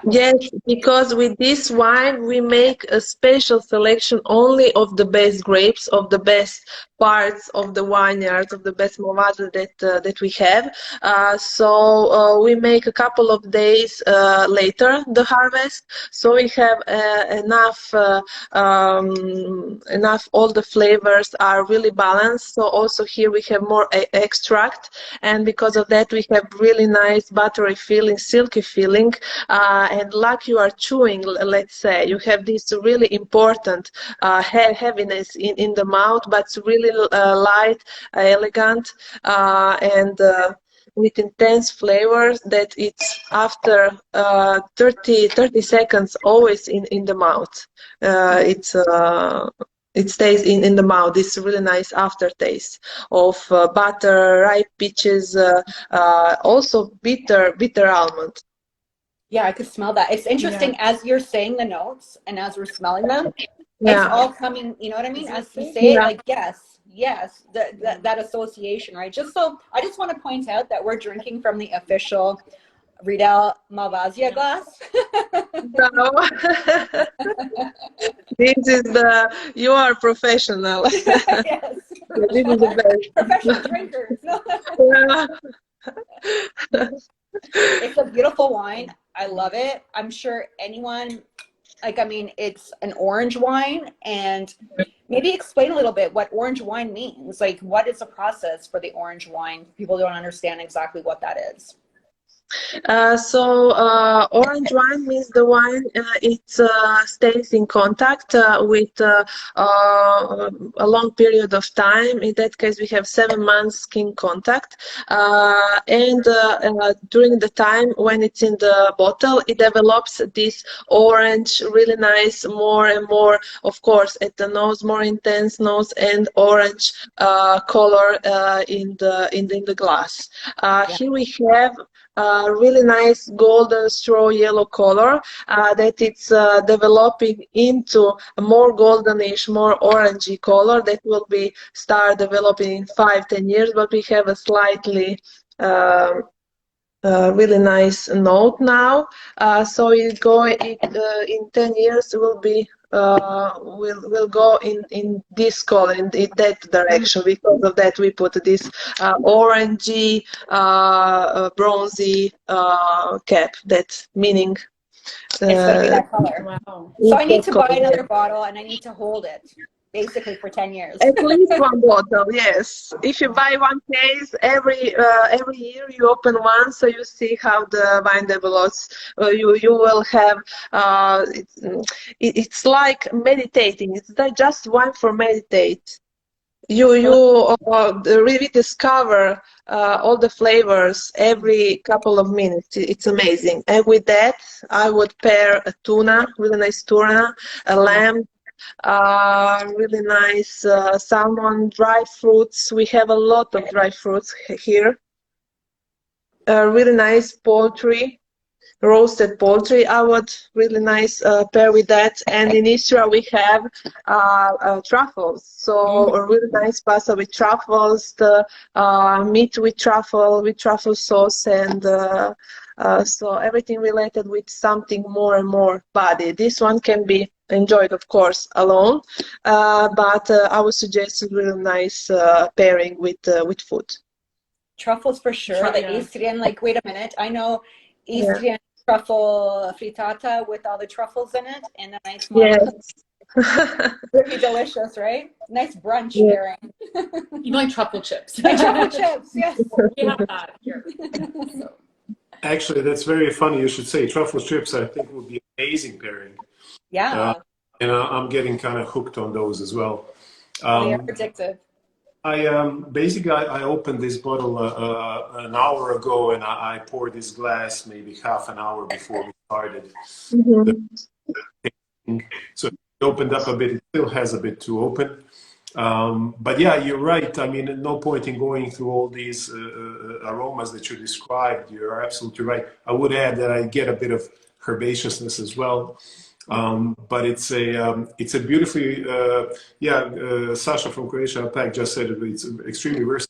Yes, because with this wine we make a special selection only of the best grapes, of the best parts of the vineyard, of the best Mavasia that we have. So we make a couple of days later the harvest, so we have enough. Enough. All the flavors are really balanced. So also here we have more extract, and because of that we have really nice buttery feeling, silky feeling. And like you are chewing, let's say, you have this really important heaviness in the mouth, but it's really light, elegant, and with intense flavors that it's after 30 seconds always in the mouth. It stays in the mouth. This really nice aftertaste of butter, ripe peaches, also bitter almond. Yeah, I could smell that. It's interesting as you're saying the notes and as we're smelling them, it's all coming, you know what I mean? As you say it, like, yes, that association, right? Just so, I just want to point out that we're drinking from the official Riedel Malvazia glass. No. This is you are professional. Yes. This is the best. Professional drinkers. It's a beautiful wine. I love it. I'm sure anyone, like, I mean, it's an orange wine, and maybe explain a little bit what orange wine means. Like, what is the process for the orange wine? People don't understand exactly what that is. Orange wine means the wine it stays in contact with a long period of time. In that case, we have 7 months skin contact, and during the time when it's in the bottle, it develops this orange, really nice, more and more, of course, at the nose, more intense nose and orange color in the glass. Here we have really nice golden straw yellow color that it's developing into a more goldenish, more orangey color that will be start developing in 5-10 years, but we have a slightly really nice note now. So it go in 10 years will be will go in this color, in that direction. Because of that, we put this orangey, bronzy cap. That meaning. It's gonna be that color. Wow. So I need to buy another bottle, and I need to hold it, basically, for 10 years. At least one bottle, yes. If you buy one case every year, you open one, so you see how the wine develops. You will have. It's like meditating. It's not just wine for meditate. You really discover all the flavors every couple of minutes. It's amazing. And with that, I would pair a tuna, really nice tuna, a lamb. Really nice salmon, dry fruits. We have a lot of dry fruits here. Really nice poultry, roasted poultry. I would really nice pair with that. And in Istria we have truffles. So a really nice pasta with truffles, the meat with truffle sauce, and so everything related with something more and more body. This one can be enjoyed, of course, alone, but I would suggest a really nice pairing with food. Truffles for sure. The Istrian, like, wait a minute. I know Istrian truffle frittata with all the truffles in it, and a nice really delicious, right? Nice brunch pairing. You like truffle chips. Like truffle chips, yes. We have that here. Actually, that's very funny you should say. Truffle chips, I think, would be amazing amazing pairing. Yeah. And I'm getting kind of hooked on those as well. They are addictive. Basically I opened this bottle an hour ago, and I poured this glass maybe half an hour before we started. So it opened up a bit. It still has a bit to open. But yeah, you're right. I mean, no point in going through all these aromas that you described. You're absolutely right. I would add that I get a bit of herbaceousness as well. But it's a beautifully, Sasha from Croatia Pack just said it's extremely versatile.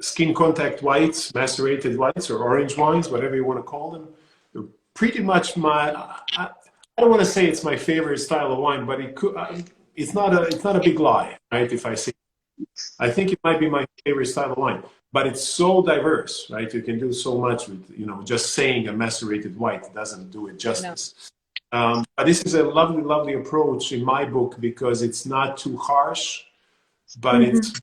Skin contact whites, macerated whites, or orange wines, whatever you want to call them. They're pretty much I don't want to say it's my favorite style of wine, but it's not a big lie, right? If I say, I think it might be my favorite style of wine, but it's so diverse, right? You can do so much with, just saying a macerated white doesn't do it justice. No. But this is a lovely, lovely approach in my book because it's not too harsh, but it's,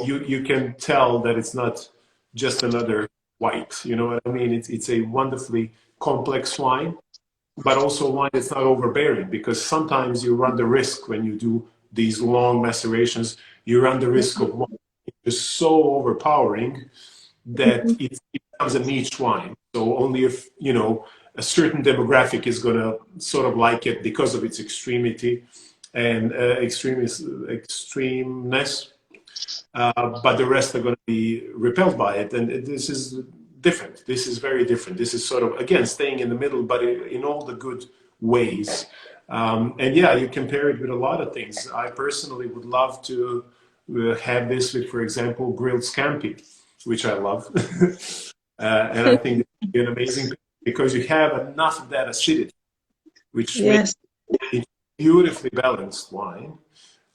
you can tell that it's not just another white. You know what I mean? It's a wonderfully complex wine, but also wine that's not overbearing, because sometimes you run the risk when you do these long macerations, you run the risk of wine is so overpowering that it becomes a niche wine. So only if, a certain demographic is going to sort of like it because of its extremity and extremeness, but the rest are going to be repelled by it. And this is different. This is very different. This is sort of, again, staying in the middle, but in all the good ways. And yeah, you compare it with a lot of things. I personally would love to have this with, for example, grilled scampi, which I love. And I think it's an amazing, because you have enough of that acidity, which makes it beautifully balanced wine.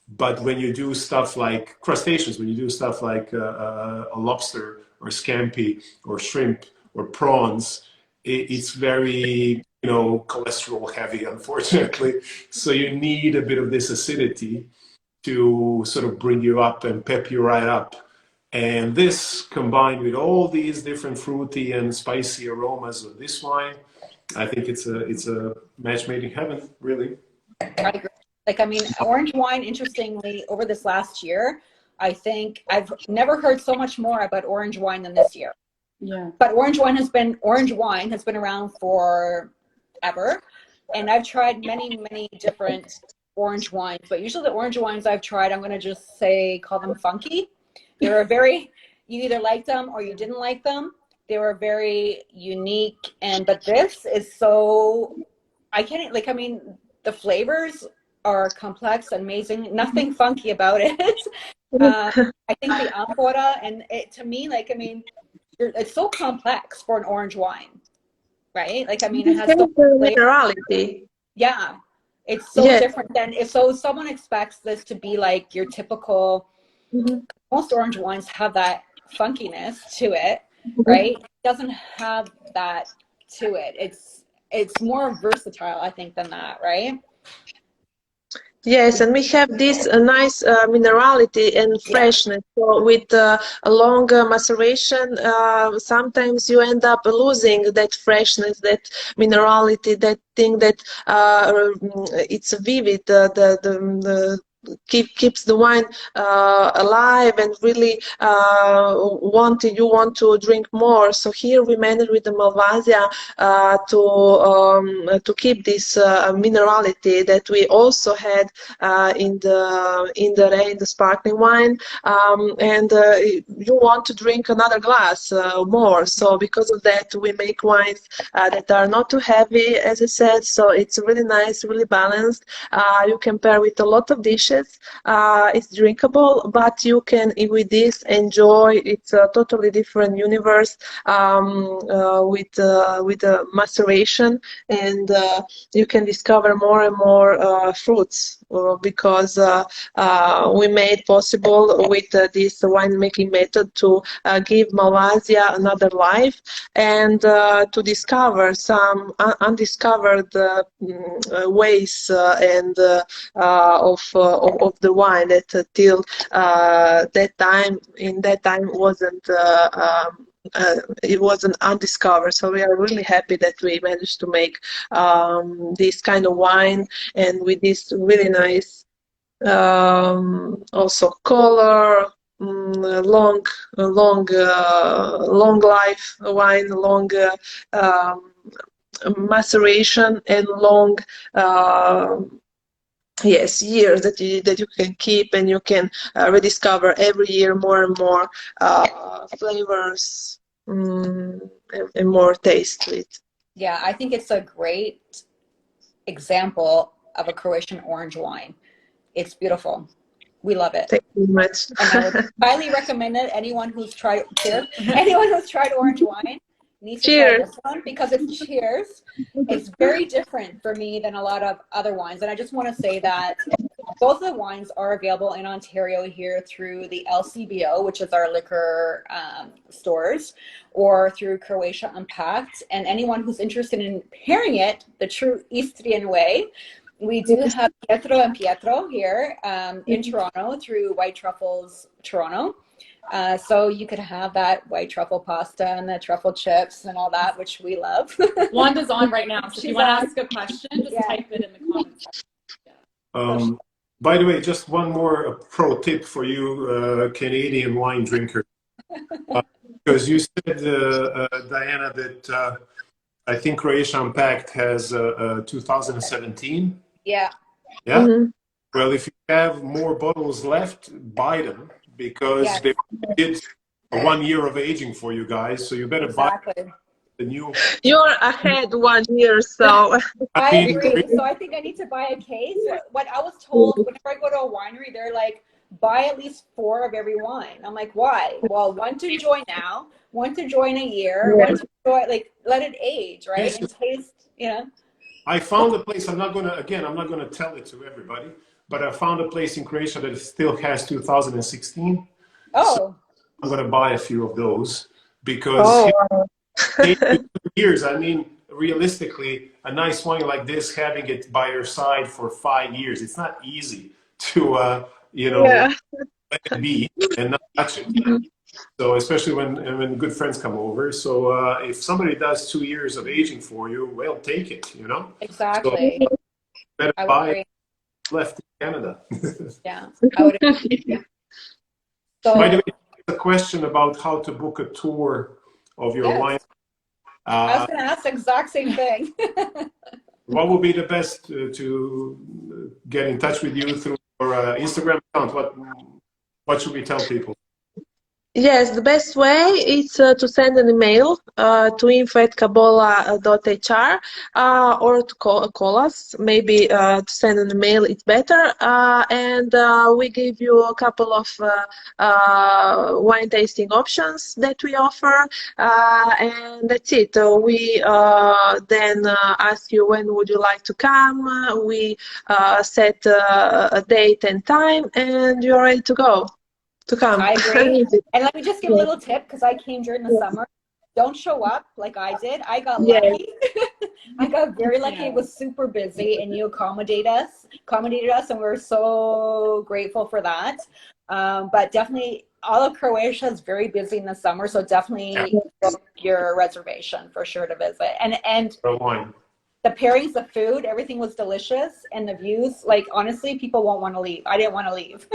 But when you do stuff like crustaceans, when you do stuff like a lobster or scampi or shrimp or prawns, it's very, cholesterol heavy, unfortunately. So you need a bit of this acidity to sort of bring you up and pep you right up. And this, combined with all these different fruity and spicy aromas of this wine, I think it's a match made in heaven, really. I agree. Orange wine, interestingly, over this last year, I think I've never heard so much more about orange wine than this year. Yeah. But orange wine has been around for ever. And I've tried many, many different orange wines, but usually the orange wines I've tried, I'm going to just call them funky. They were you either liked them or you didn't like them. They were very unique. But this is so, the flavors are complex, amazing, nothing funky about it. I think the amphora, and to me, it's so complex for an orange wine, right? It has so minerality. Yeah. It's so different than so someone expects this to be like your typical, most orange wines have that funkiness to it, right? It doesn't have that to it. It's more versatile, I think, than that, right? Yes, and we have this nice minerality and freshness. So with a longer maceration, sometimes you end up losing that freshness, that minerality, that thing that it's vivid. The keeps the wine alive and really want to drink more. So here we managed with the Malvazia to keep this minerality that we also had in the sparkling wine, and you want to drink another glass more. So because of that, we make wines that are not too heavy, as I said. So it's really nice, really balanced. You can pair with a lot of dishes. It's drinkable, but you can with this enjoy. It's a totally different universe with the maceration, and you can discover more and more fruits because we made possible with this winemaking method to give Malvazia another life and to discover some undiscovered ways and of the wine that till that time wasn't it wasn't undiscovered. So we are really happy that we managed to make this kind of wine, and with this really nice also color, long life wine, long maceration, and long yes, years that you can keep, and you can rediscover every year more and more flavors, and more taste to it. Yeah, I think it's a great example of a Croatian orange wine. It's beautiful. We love it. Thank you very much. And I would highly recommend it. Anyone who's tried orange wine needs to try this one, because it's very different for me than a lot of other wines. And I just want to say that both of the wines are available in Ontario here through the LCBO, which is our liquor stores, or through Croatia Unpacked. And anyone who's interested in pairing it the true Istrian way, we do have Pietro here in Toronto through White Truffles Toronto. So you could have that white truffle pasta and the truffle chips and all that, which we love. Wanda's on right now, so if you want to ask a question, just type it in the comments. By the way, just one more pro tip for you Canadian wine drinkers. Because you said, Diana, that I think Croatia Unpacked has 2017. Yeah. Yeah. Mm-hmm. Well, if you have more bottles left, buy them, because they did 1 year of aging for you guys. So you better buy the new. You're ahead 1 year, so. I agree. So I think I need to buy a case. What I was told, whenever I go to a winery, they're like, buy at least 4 of every wine. I'm like, why? Well, 1 to enjoy now, 1 to enjoy in a year, 1 to enjoy, like, let it age, right? And taste, you know. I found a place. I'm not gonna tell it to everybody, but I found a place in Croatia that still has 2016. Oh. So I'm gonna buy a few of those, because 2 years. I mean, realistically, a nice wine like this, having it by your side for 5 years, it's not easy to let it be and not touch it. So especially when good friends come over. So if somebody does 2 years of aging for you, well, take it, you know? Exactly. So, better buy it left in Canada. Yeah, I would agree. So, by the way, a question about how to book a tour of your wine. I was going to ask the exact same thing. What would be the best to get in touch with you through your Instagram account? What should we tell people? Yes, the best way is to send an email to info@kabola.hr or to call us. Maybe to send an email it's better. And we give you a couple of wine tasting options that we offer. And that's it. We then ask you when would you like to come. We set a date and time, and you're ready to go. To come. I agree. And let me just give a little tip, because I came during the summer. Don't show up like I did. I got lucky. I got very lucky. It was super busy, and you accommodated us, and we're so grateful for that. But definitely, all of Croatia is very busy in the summer, so definitely book your reservation for sure to visit. And the pairings, the food, everything was delicious, and the views. Like, honestly, people won't want to leave. I didn't want to leave.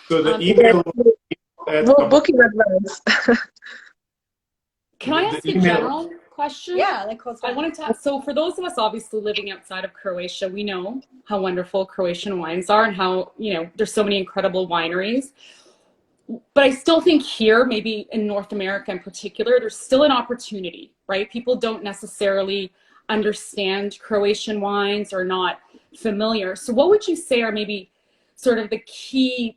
So the email. Booking advance. Can I ask a general question? Yeah, I wanted to ask, so for those of us obviously living outside of Croatia, we know how wonderful Croatian wines are, and how, there's so many incredible wineries. But I still think here, maybe in North America in particular, there's still an opportunity, right? People don't necessarily understand Croatian wines, or not familiar. So what would you say are maybe sort of the key,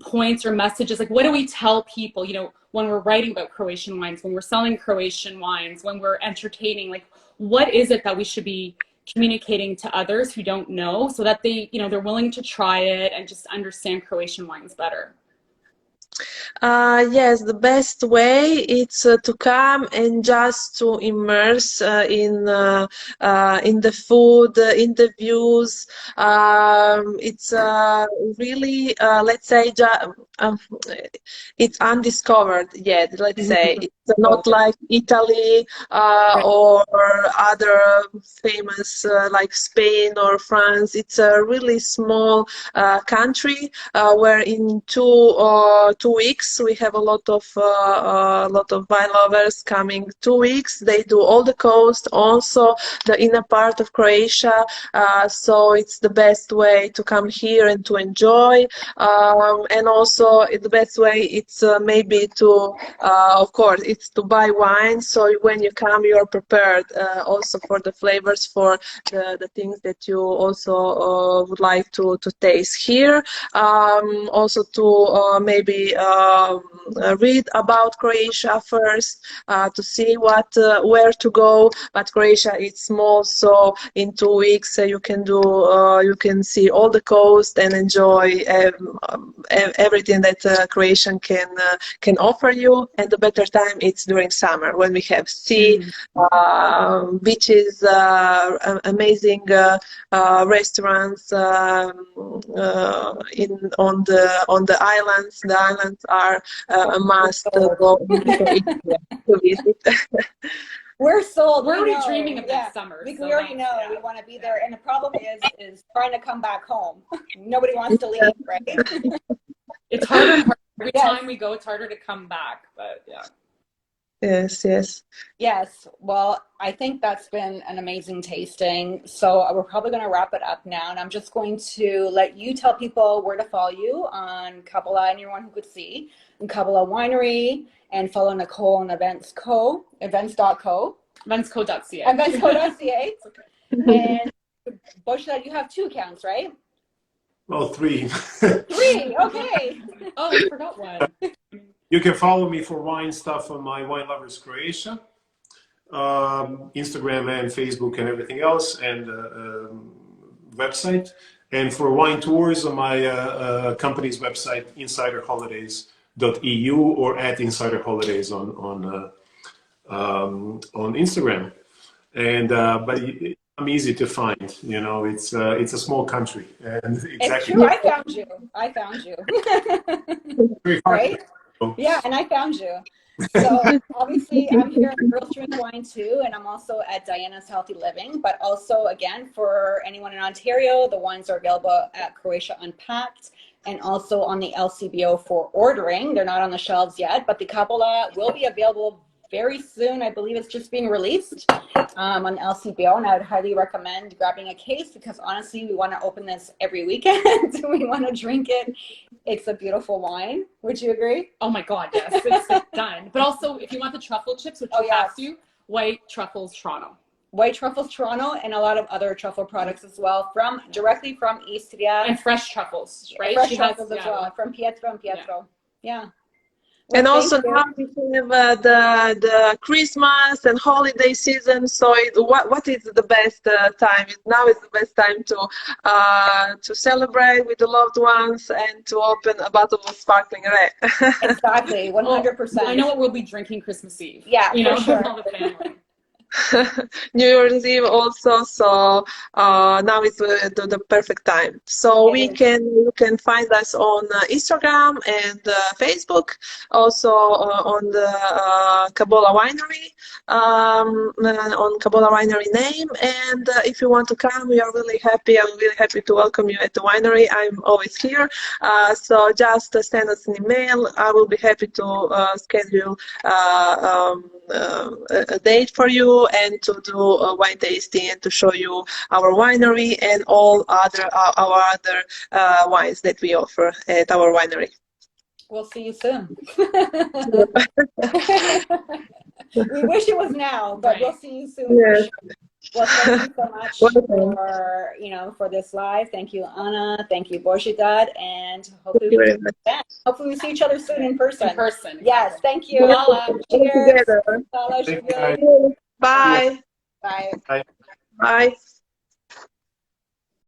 points or messages? Like, what do we tell people, when we're writing about Croatian wines, when we're selling Croatian wines, when we're entertaining, like, what is it that we should be communicating to others who don't know, so that they, they're willing to try it and just understand Croatian wines better? Yes, the best way it's to come and just to immerse in the food, in the views. It's really, let's say, um, it's undiscovered yet. Let's say it's not like Italy or other famous like Spain or France. It's a really small country where in 2 weeks we have a lot of wine lovers coming. 2 weeks they do all the coast, also the inner part of Croatia. So it's the best way to come here and to enjoy. And also the best way it's maybe to, of course, it's to buy wine. So when you come, you are prepared also for the flavors, for the things that you also would like to taste here. Also to maybe read about Croatia first, to see where to go. But Croatia is small, so in 2 weeks you can see all the coast and enjoy everything that Croatian can offer you. And the better time it's during summer, when we have sea, beaches, amazing restaurants on the islands. The islands are a must go to visit. We're sold. We're already know. dreaming of next summer. We So already know we want to be there, and the problem is trying to come back home. Nobody wants to leave, right? It's harder and harder. Every time we go, it's harder to come back. But yeah. Yes. Well, I think that's been an amazing tasting. So we're probably going to wrap it up now. And I'm just going to let you tell people where to follow you on Kabbalah, and anyone who could see, and Kabbalah Winery, and follow Nicole on events.co. Eventsco.ca. Eventsco.ca. And Bosha, you have 2 accounts, right? Well, 3. 3, okay. Oh, we forgot one. You can follow me for wine stuff on my Wine Lovers Croatia, Instagram and Facebook and everything else, and website. And for wine tours on my company's website, insiderholidays.eu, or at insiderholidays on Instagram. And but I'm easy to find. You know, it's a small country, and It's true. I found you. Right? Yeah, and I found you. So obviously I'm here at Girls Drink Wine too, and I'm also at Diana's Healthy Living. But also, again, for anyone in Ontario, the wines are available at Croatia Unpacked and also on the LCBO for ordering. They're not on the shelves yet, but the Kabola will be available very soon. I believe it's just being released on LCBO, and I would highly recommend grabbing a case, because honestly, we want to open this every weekend. We want to drink it. It's a beautiful wine. Would you agree? Oh my God, yes, it's done. But also, if you want the truffle chips, which you have to, White Truffles Toronto. White Truffles Toronto, and a lot of other truffle products as well, directly from Istria. And fresh truffles, right? Fresh truffles as well, from Pietro. Yeah. Well, and also now we have the Christmas and holiday season. So what is the best time? Now is the best time to celebrate with the loved ones and to open a bottle of sparkling red. Exactly, 100%. I know what we'll be drinking Christmas Eve. Yeah, you know, for sure. all the family. New Year's Eve also, so now is the perfect time. So you can find us on Instagram and Facebook, also on the Kabola Winery, on Kabola Winery name. And if you want to come, we are really happy. I'm really happy to welcome you at the winery. I'm always here, so just send us an email. I will be happy to schedule a date for you and to do a wine tasting and to show you our winery and all our other wines that we offer at our winery. We'll see you soon. We wish it was now, but we'll see you soon. Yes. For sure. Well, thank you so much for this live. Thank you, Anna. Thank you, Božidar, and hopefully we see each other soon in person. Yes, thank you. Cheers. Bye. Bye. Bye. Bye. Bye. Bye.